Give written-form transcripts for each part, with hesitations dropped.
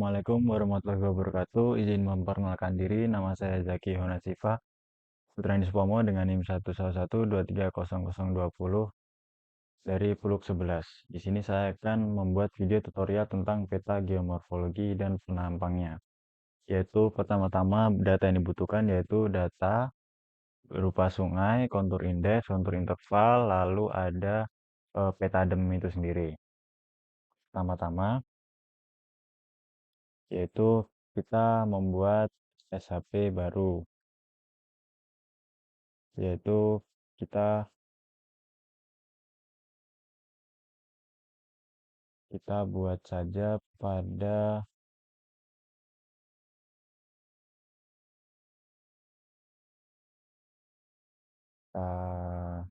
Assalamualaikum warahmatullahi wabarakatuh. Izin memperkenalkan diri, nama saya Zaki Honasifa, Putra Indispomo dengan NIM 111230020 dari Puluk 11. Di sini saya akan membuat video tutorial tentang peta geomorfologi dan penampangnya. Yaitu pertama-tama data yang dibutuhkan yaitu data berupa sungai, kontur indeks, kontur interval, lalu ada peta dem itu sendiri. Pertama-tama yaitu kita membuat SHP baru, yaitu kita kita buat saja pada uh,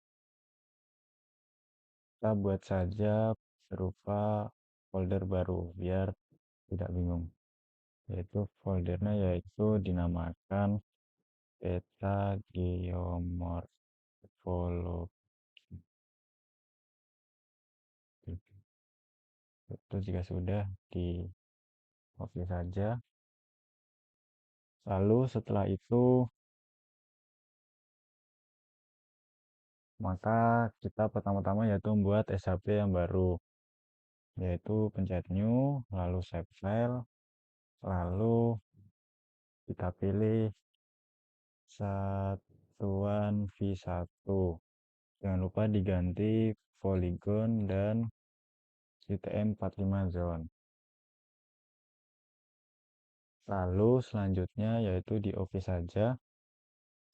kita buat saja berupa folder baru biar tidak bingung, yaitu foldernya yaitu dinamakan peta geomorfologi. Itu jika sudah di oke saja. Lalu setelah itu maka kita pertama-tama yaitu membuat SHP yang baru, yaitu pencet new, lalu save file, lalu kita pilih satuan V1. Jangan lupa diganti polygon dan UTM 45 zone. Lalu selanjutnya yaitu di OK saja.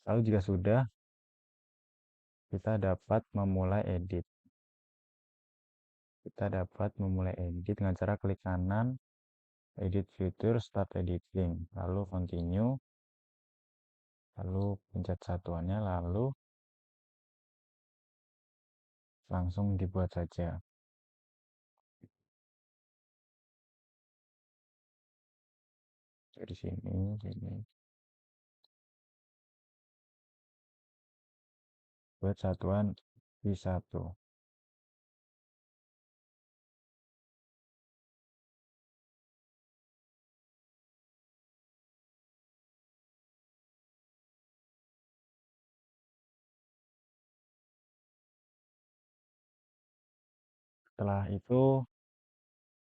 Lalu jika sudah, kita dapat memulai edit. Kita dapat memulai edit dengan cara klik kanan, edit fitur, start editing, lalu continue, lalu pencet satuannya, lalu langsung dibuat saja. Dari sini buat satuan V1. Setelah itu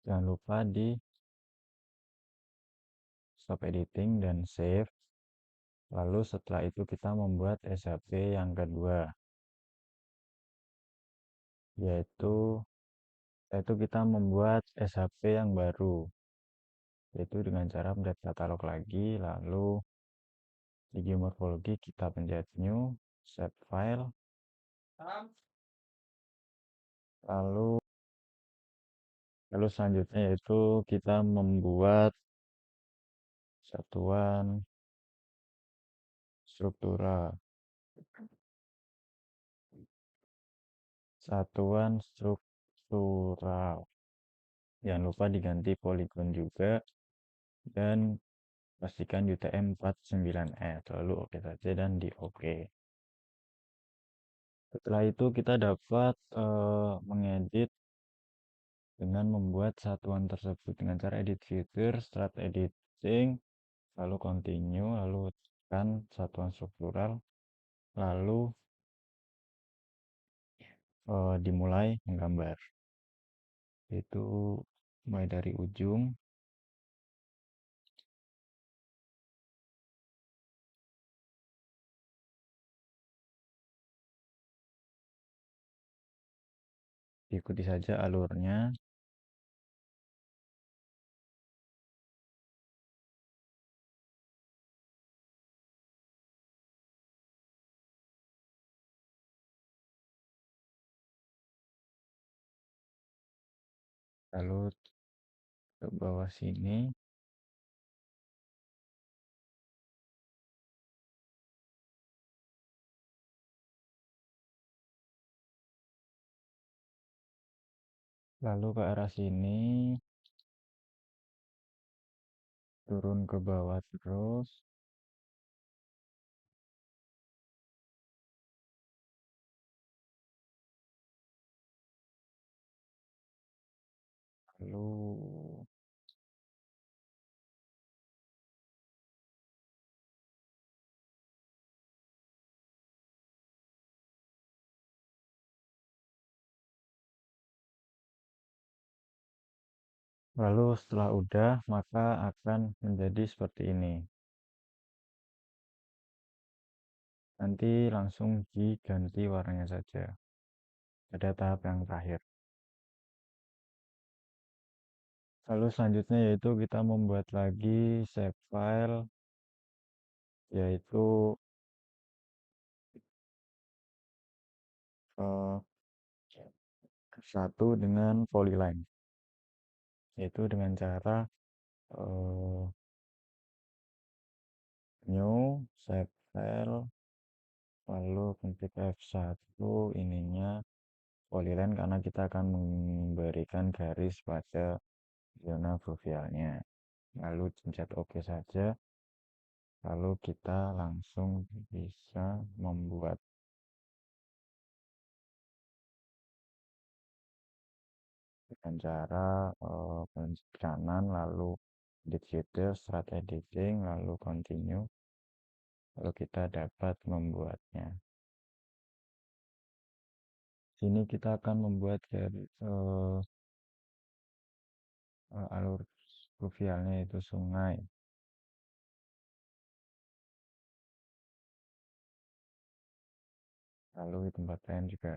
jangan lupa di stop editing dan save. Lalu setelah itu kita membuat SHP yang kedua, yaitu kita membuat SHP yang baru, yaitu dengan cara pencet katalog lagi, lalu di geomorfologi kita pencet new, save file, lalu selanjutnya yaitu kita membuat satuan struktural. Jangan lupa diganti polygon juga dan pastikan UTM 49S, lalu oke saja dan di oke. Setelah itu kita dapat mengedit dengan membuat satuan tersebut dengan cara edit fitur, start editing, lalu continue, lalu tekan satuan struktural, lalu dimulai menggambar. Itu mulai dari ujung, ikuti saja alurnya. Lalu ke bawah sini, lalu ke arah sini, turun ke bawah terus, lalu Lalu setelah udah, maka akan menjadi seperti ini. Nanti langsung diganti warnanya saja pada tahap yang terakhir. Lalu selanjutnya yaitu kita membuat lagi save file, yaitu eh, satu dengan polyline, yaitu dengan cara eh, new save file, lalu ketik F1 ininya polyline karena kita akan memberikan garis pada zona fovealnya. Lalu pencet OK saja, lalu kita langsung bisa membuat dengan cara pencet kanan, lalu edit filter, start editing, lalu continue, lalu kita dapat membuatnya. Sini kita akan membuat alur fluvialnya itu sungai. Lalu di tempat lain juga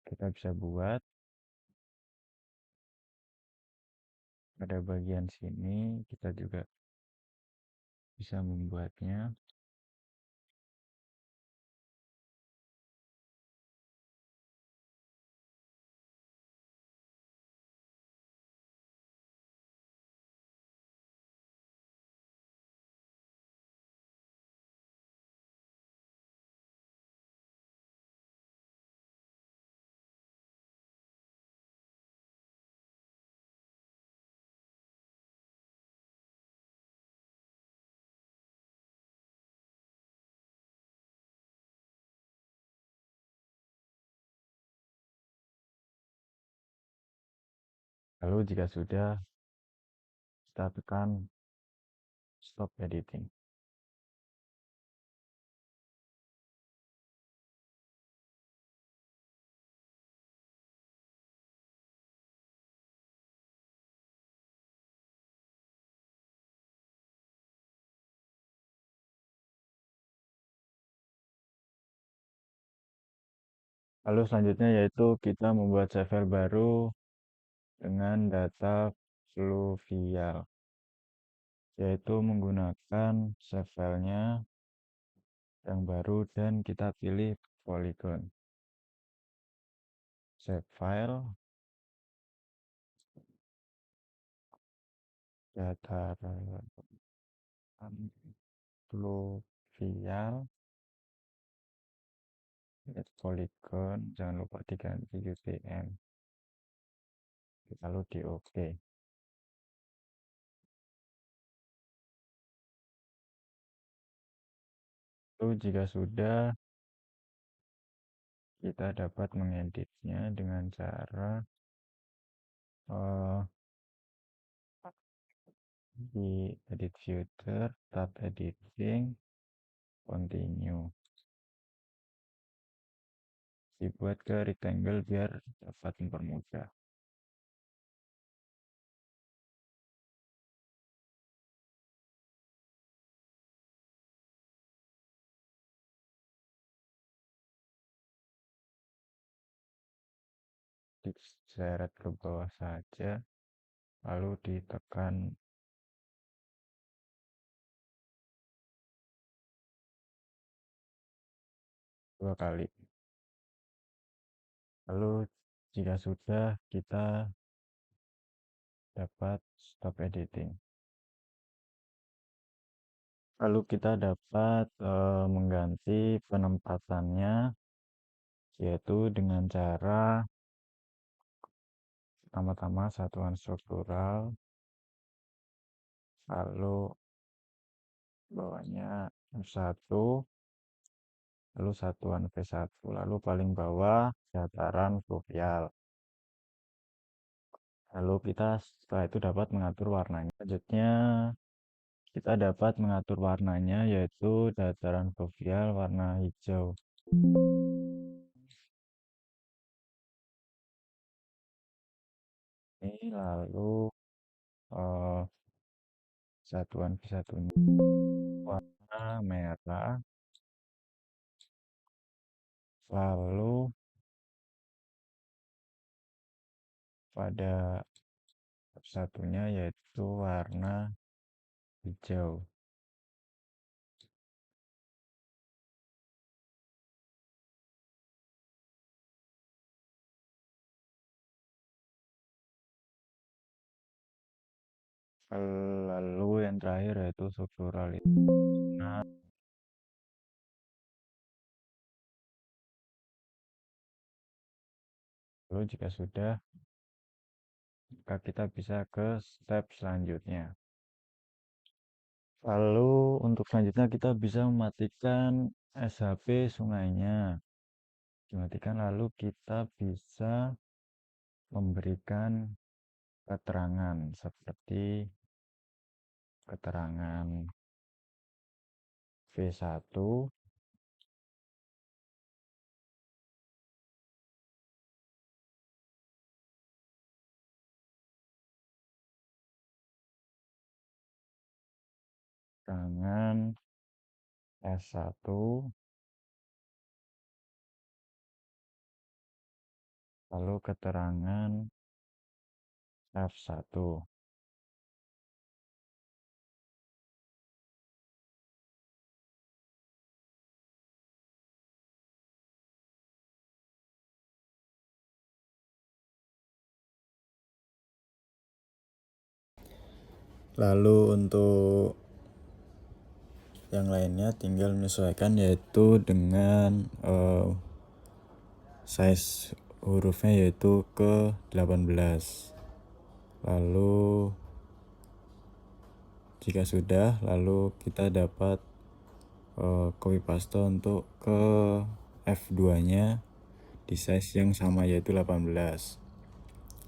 kita bisa buat. Pada bagian sini kita juga bisa membuatnya. Lalu jika sudah, kita tekan stop editing. Lalu selanjutnya yaitu kita membuat save file baru dengan data fluvial, yaitu menggunakan save filenya yang baru dan kita pilih polygon. Save file, dataran fluvial, polygon, jangan lupa diganti UTM, lalu di OK. Lalu jika sudah, kita dapat mengeditnya dengan cara di edit filter, tab editing, continue. Dibuat ke rectangle biar dapat mempermudah. Diseret ke bawah saja, lalu ditekan dua kali. Lalu jika sudah, kita dapat stop editing. Lalu kita dapat mengganti penempatannya, yaitu dengan cara pertama-tama satuan struktural, lalu bawahnya F1, lalu satuan V1, lalu paling bawah dataran fluvial. Lalu kita setelah itu dapat mengatur warnanya. Selanjutnya kita dapat mengatur warnanya, yaitu dataran fluvial warna hijau. ini, lalu satuan kesatuannya warna merah, lalu pada satunya yaitu warna hijau. Lalu yang terakhir yaitu strukturalitas. Nah, lalu jika sudah, maka kita bisa ke step selanjutnya. Lalu untuk selanjutnya kita bisa mematikan SHP sungainya. Dimatikan, lalu kita bisa memberikan keterangan seperti keterangan V1, keterangan S1, lalu keterangan F1. Lalu untuk yang lainnya tinggal menyesuaikan, yaitu dengan size hurufnya yaitu ke 18. Lalu jika sudah, lalu kita dapat copy paste untuk ke F2 nya di size yang sama yaitu 18.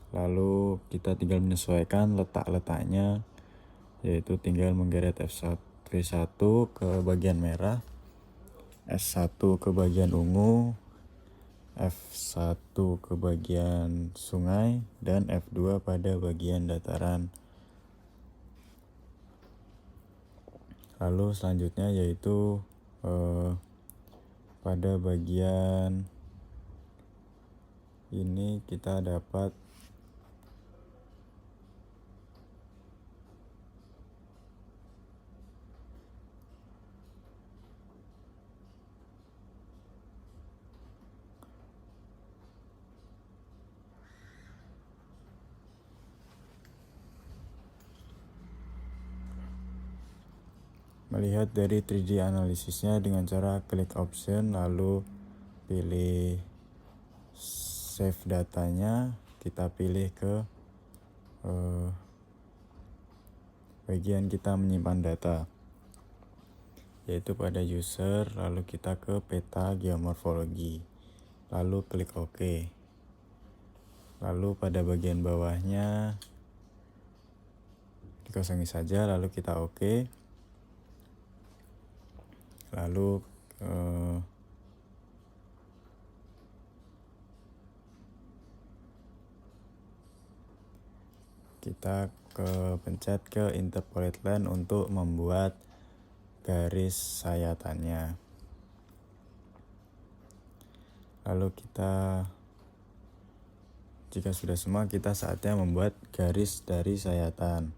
Lalu kita tinggal menyesuaikan letaknya, yaitu tinggal menggeret V1 ke bagian merah, S1 ke bagian ungu, F1 ke bagian sungai, dan F2 pada bagian dataran. Lalu selanjutnya yaitu pada bagian ini kita dapat melihat dari 3D analisisnya dengan cara klik option, lalu pilih save datanya, kita pilih ke bagian kita menyimpan data, yaitu pada user, lalu kita ke peta geomorfologi, lalu klik OK. Lalu pada bagian bawahnya dikosongi saja, lalu kita OK. Lalu kita pencet ke interpolate line untuk membuat garis sayatannya. Lalu jika sudah semua, kita saatnya membuat garis dari sayatan,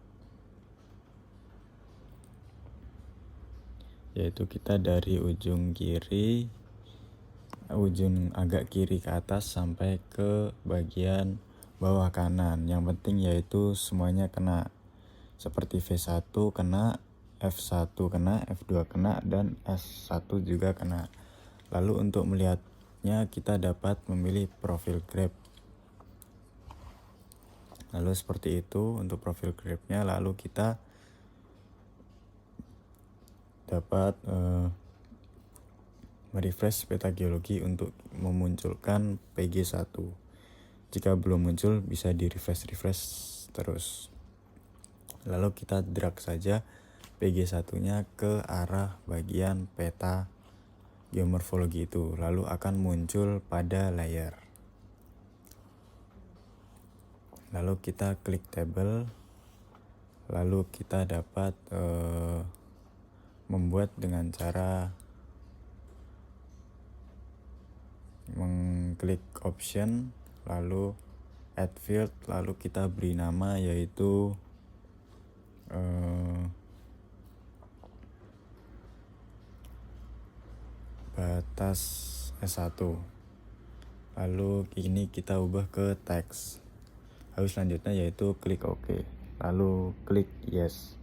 yaitu kita dari ujung agak kiri ke atas sampai ke bagian bawah kanan. Yang penting yaitu semuanya kena, seperti V1 kena, F1 kena, F2 kena, dan S1 juga kena. Lalu untuk melihatnya kita dapat memilih profil grab. Lalu seperti itu untuk profil grabnya. Lalu kita dapat merefresh peta geologi untuk memunculkan PG1. Jika belum muncul, bisa di refresh terus. Lalu kita drag saja PG1 nya ke arah bagian peta geomorfologi itu, lalu akan muncul pada layar. lalu kita klik table, lalu kita dapat membuat dengan cara mengklik option, lalu add field, lalu kita beri nama yaitu batas S1. Lalu ini kita ubah ke teks. Lalu selanjutnya yaitu klik OK, lalu klik yes.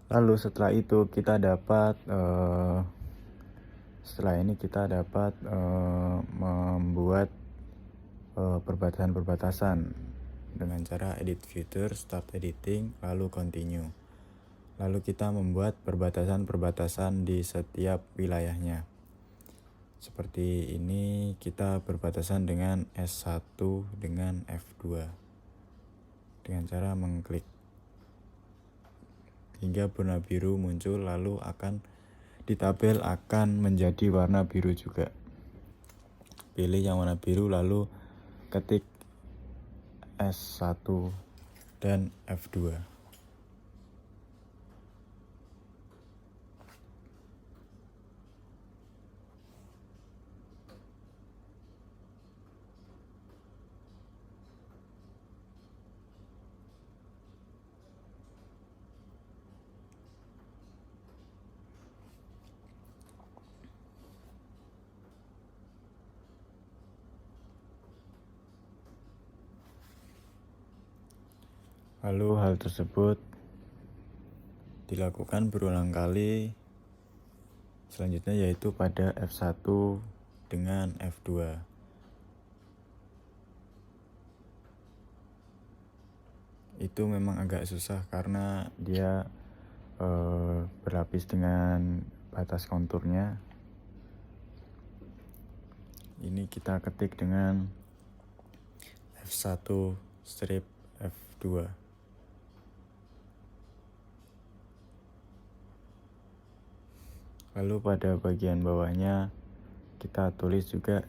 Lalu setelah itu kita dapat membuat perbatasan-perbatasan dengan cara edit filter, start editing, lalu continue. Lalu kita membuat perbatasan-perbatasan di setiap wilayahnya. Seperti ini kita berbatasan dengan S1 dengan F2 dengan cara mengklik hingga warna biru muncul, lalu akan di tabel akan menjadi warna biru juga. Pilih yang warna biru lalu ketik S1 dan F2. Lalu hal tersebut dilakukan berulang kali selanjutnya yaitu pada F1 dengan F2. Itu memang agak susah karena dia berlapis dengan batas konturnya. Ini kita ketik dengan F1 strip F2. Lalu pada bagian bawahnya kita tulis juga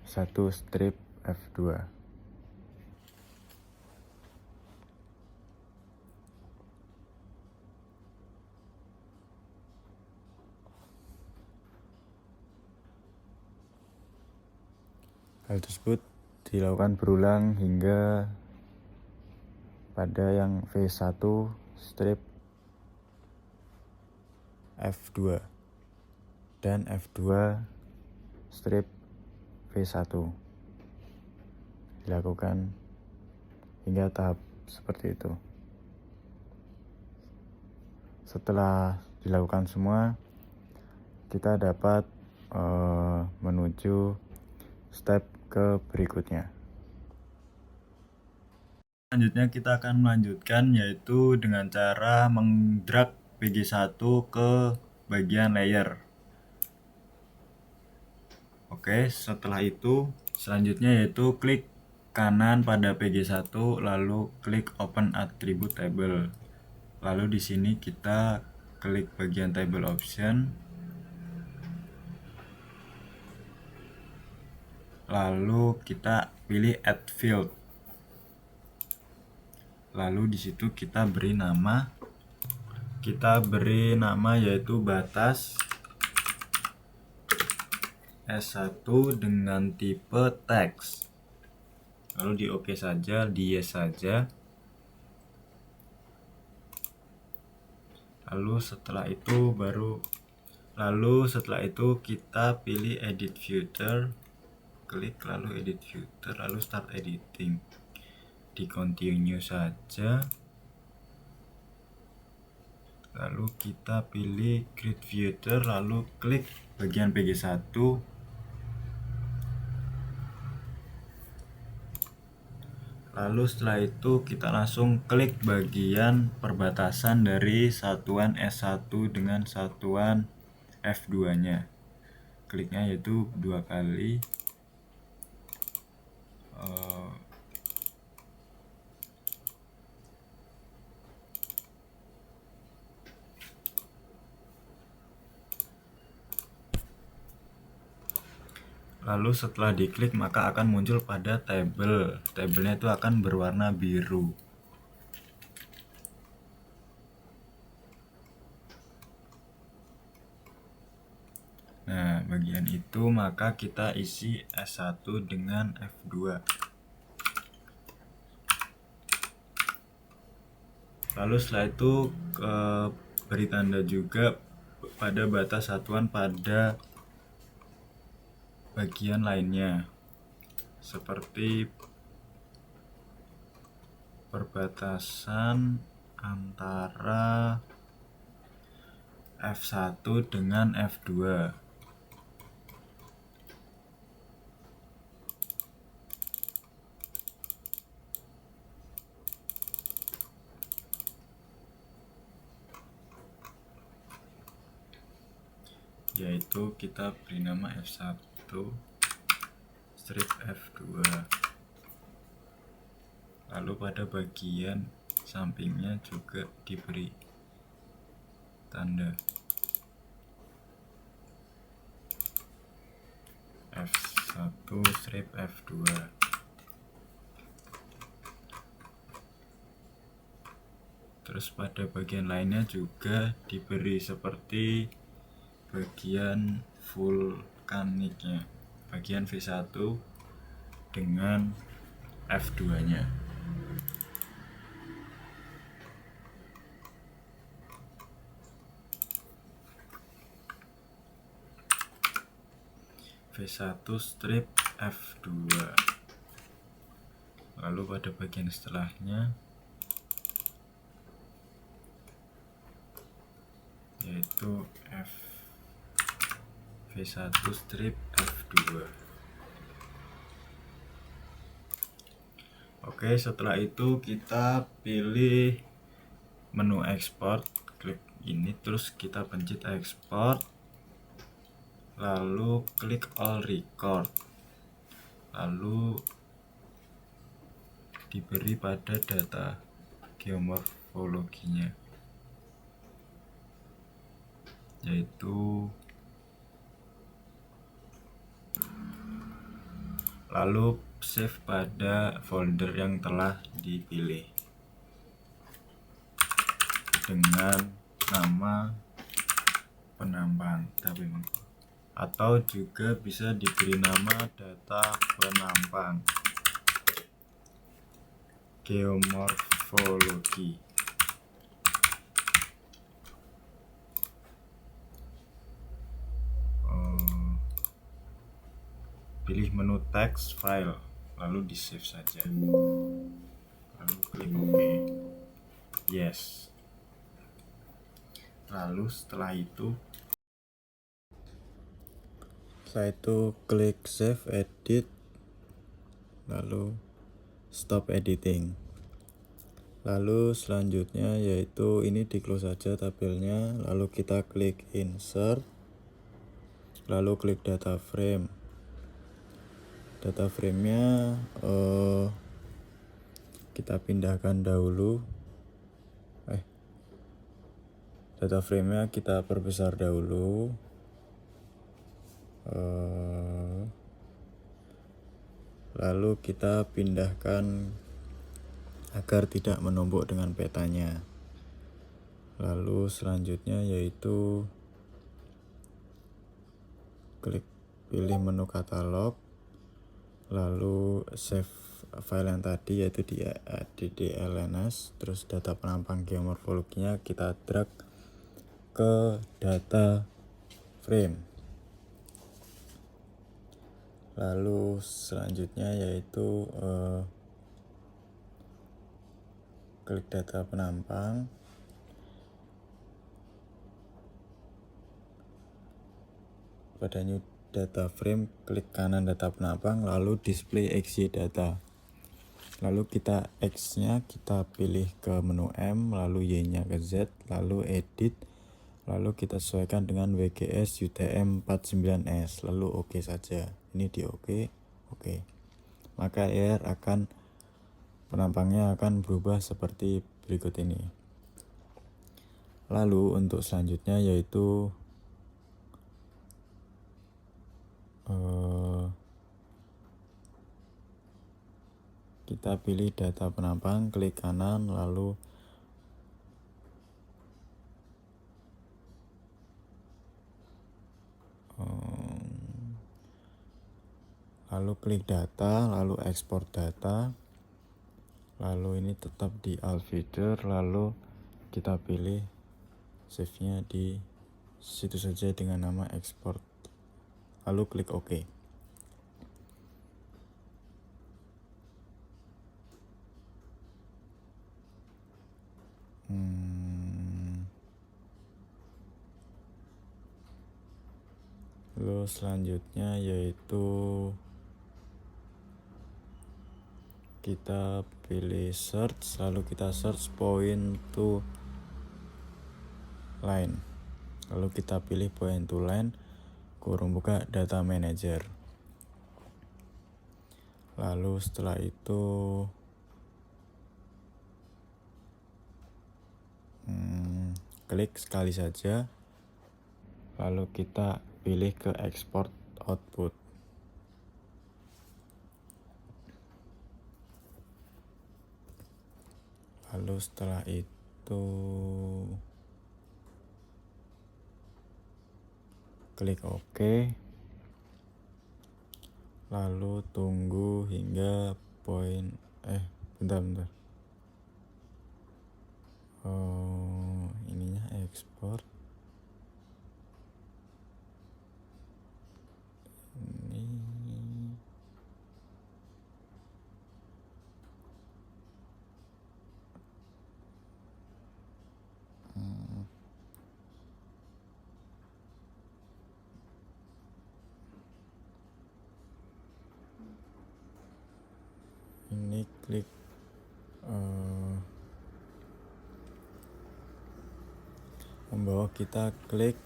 F1 strip F2. Hal tersebut dilakukan berulang hingga pada yang V1 strip F2 dan F2 strip V1. Dilakukan hingga tahap seperti itu. Setelah dilakukan semua, kita dapat menuju step ke berikutnya. Selanjutnya kita akan melanjutkan yaitu dengan cara mengdrag PG1 ke bagian layer. Oke, setelah itu selanjutnya yaitu klik kanan pada PG1 lalu klik open attribute table. Lalu di sini kita klik bagian table option. Lalu kita pilih add field. Lalu di situ kita beri nama. Yaitu batas S1 dengan tipe teks. Lalu di OK saja, di yes saja. Lalu setelah itu kita pilih edit filter, klik lalu edit filter, lalu start editing. Di continue saja. Lalu kita pilih grid filter, lalu klik bagian PG1. Lalu setelah itu kita langsung klik bagian perbatasan dari satuan S1 dengan satuan F2 nya, kliknya yaitu 2 kali. Lalu setelah diklik maka akan muncul pada tabel. Tabelnya itu akan berwarna biru. Nah, bagian itu maka kita isi S1 dengan F2. Lalu setelah itu beri tanda juga pada batas satuan pada bagian lainnya, seperti perbatasan antara F1 dengan F2. Yaitu kita beri nama F1 strip F2. Lalu pada bagian sampingnya juga diberi tanda F1 strip F2. Terus pada bagian lainnya juga diberi seperti bagian vulkaniknya, bagian V1 dengan F2 nya. V1 strip F2. Lalu pada bagian setelahnya yaitu V1 strip F2. Oke, setelah itu kita pilih menu ekspor, klik ini, terus kita pencet ekspor, lalu klik all record, lalu diberi pada data geomorfologinya, yaitu lalu save pada folder yang telah dipilih dengan nama penambang, atau juga bisa diberi nama data penampang geomorfologi. Pilih menu text file, lalu di save saja, lalu klik OK. Yes. Lalu setelah itu klik save edit, lalu stop editing. Lalu selanjutnya yaitu ini di close saja tabelnya, lalu kita klik insert, lalu klik data frame. Data frame-nya kita pindahkan dahulu. Data frame-nya kita perbesar dahulu. Lalu kita pindahkan agar tidak menumpuk dengan petanya. Lalu selanjutnya yaitu pilih menu katalog, lalu save file yang tadi yaitu di DLNS, terus data penampang geomorfologinya kita drag ke data frame. Lalu selanjutnya yaitu klik data penampang, pada new data frame klik kanan data penampang, lalu display XY data. Lalu kita X nya kita pilih ke menu M, lalu Y nya ke Z, lalu edit, lalu kita sesuaikan dengan WGS UTM 49S, lalu oke saja. Ini di oke, maka penampangnya akan berubah seperti berikut ini. Lalu untuk selanjutnya yaitu kita pilih data penampang, klik kanan, lalu klik data, lalu ekspor data, lalu ini tetap di alt feature, lalu kita pilih save-nya di situ saja dengan nama export, lalu klik OK. Lalu selanjutnya yaitu kita pilih search, lalu kita search point to line, lalu kita pilih point to line kurung buka data manager. Lalu setelah itu klik sekali saja, lalu kita pilih ke export output. Lalu setelah itu klik OK, lalu tunggu hingga bentar. Ininya ekspor. Ini klik membawa, kita klik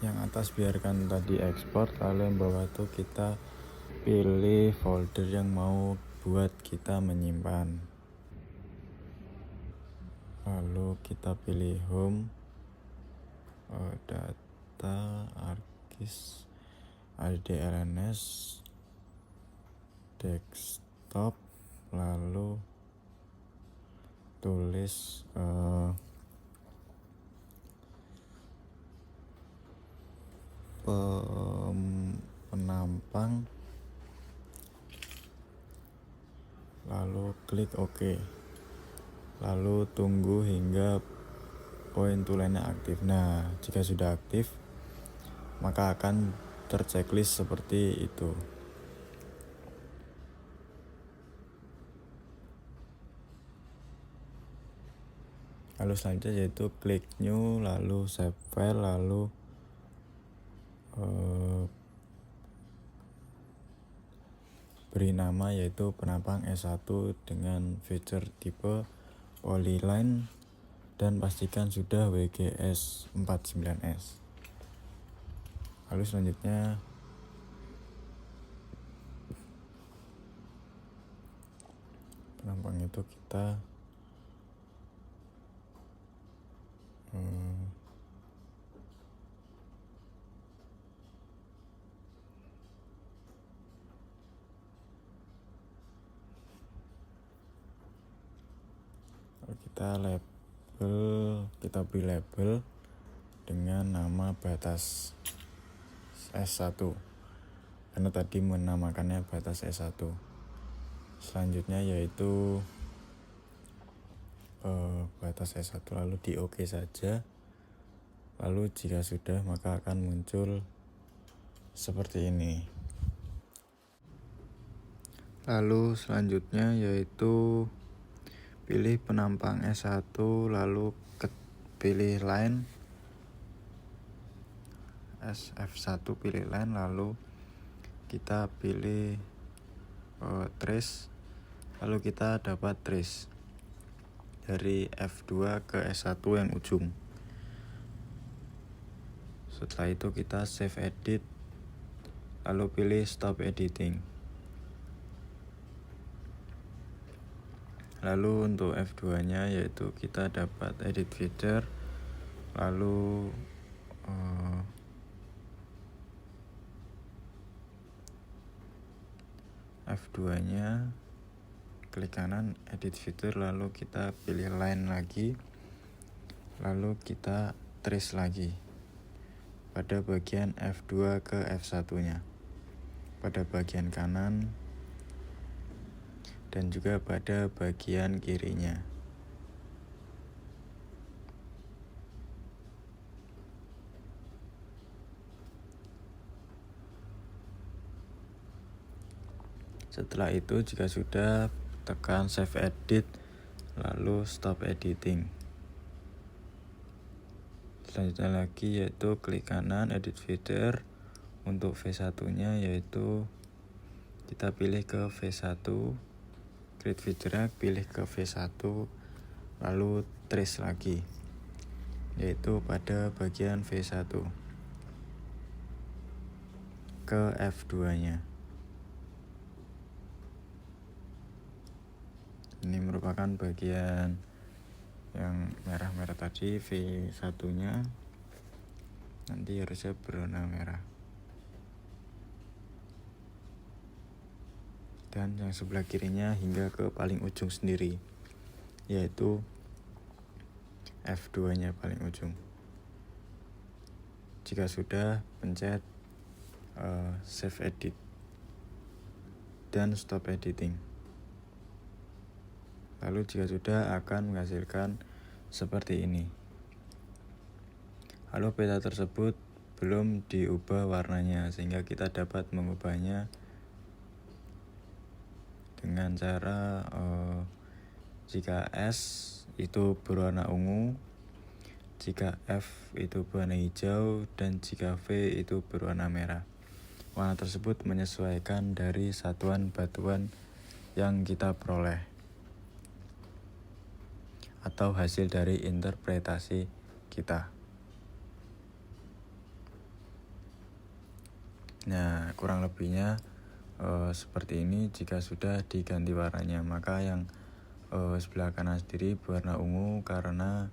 yang atas biarkan tadi ekspor, lalu yang bawah tuh kita pilih folder yang mau buat kita menyimpan, lalu kita pilih home, data, arkis, ADLNS, desktop, lalu tulis penampang, lalu klik OK, lalu tunggu hingga point to line aktif. Nah, jika sudah aktif maka akan terchecklist seperti itu. Lalu selanjutnya yaitu klik new, lalu save file, lalu beri nama yaitu penampang S1 dengan feature tipe polyline dan pastikan sudah WGS 49S. Lalu selanjutnya penampang itu kita kita beri label dengan nama batas S1 karena tadi menamakannya batas S1. Selanjutnya yaitu batas S1, lalu di OK saja. Lalu jika sudah maka akan muncul seperti ini. Lalu selanjutnya yaitu pilih penampang S1, lalu pilih line, F1 pilih line, lalu kita pilih trace, lalu kita dapat trace dari F2 ke S1 yang ujung. Setelah itu kita save edit, lalu pilih stop editing. Lalu untuk F2 nya yaitu kita dapat edit feature, lalu F2 nya klik kanan edit feature, lalu kita pilih line lagi, lalu kita trace lagi pada bagian F2 ke F1 nya, pada bagian kanan dan juga pada bagian kirinya. Setelah itu jika sudah, tekan save edit, lalu stop editing. Selanjutnya lagi yaitu klik kanan edit feature. Untuk V1 nya yaitu kita pilih ke V1, create feature, pilih ke V1, lalu trace lagi, yaitu pada bagian V1 ke F2 nya. Ini merupakan bagian yang merah-merah tadi, V1 nya nanti harusnya berwarna merah. Dan yang sebelah kirinya hingga ke paling ujung sendiri, yaitu F2 nya paling ujung. Jika sudah, pencet save edit dan stop editing. Lalu jika sudah, akan menghasilkan seperti ini. Lalu peta tersebut belum diubah warnanya, sehingga kita dapat mengubahnya dengan cara jika S itu berwarna ungu, jika F itu berwarna hijau, dan jika V itu berwarna merah. Warna tersebut menyesuaikan dari satuan batuan yang kita peroleh atau hasil dari interpretasi kita. Nah, kurang lebihnya seperti ini. Jika sudah diganti warnanya, maka yang sebelah kanan sendiri berwarna ungu karena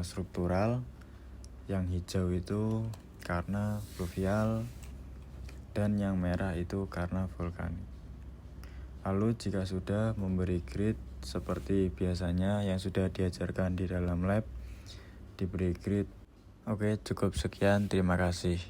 struktural, yang hijau itu karena fluvial, dan yang merah itu karena vulkanik. Lalu jika sudah, memberi grid seperti biasanya yang sudah diajarkan di dalam lab, diberi grid. Oke, cukup sekian, terima kasih.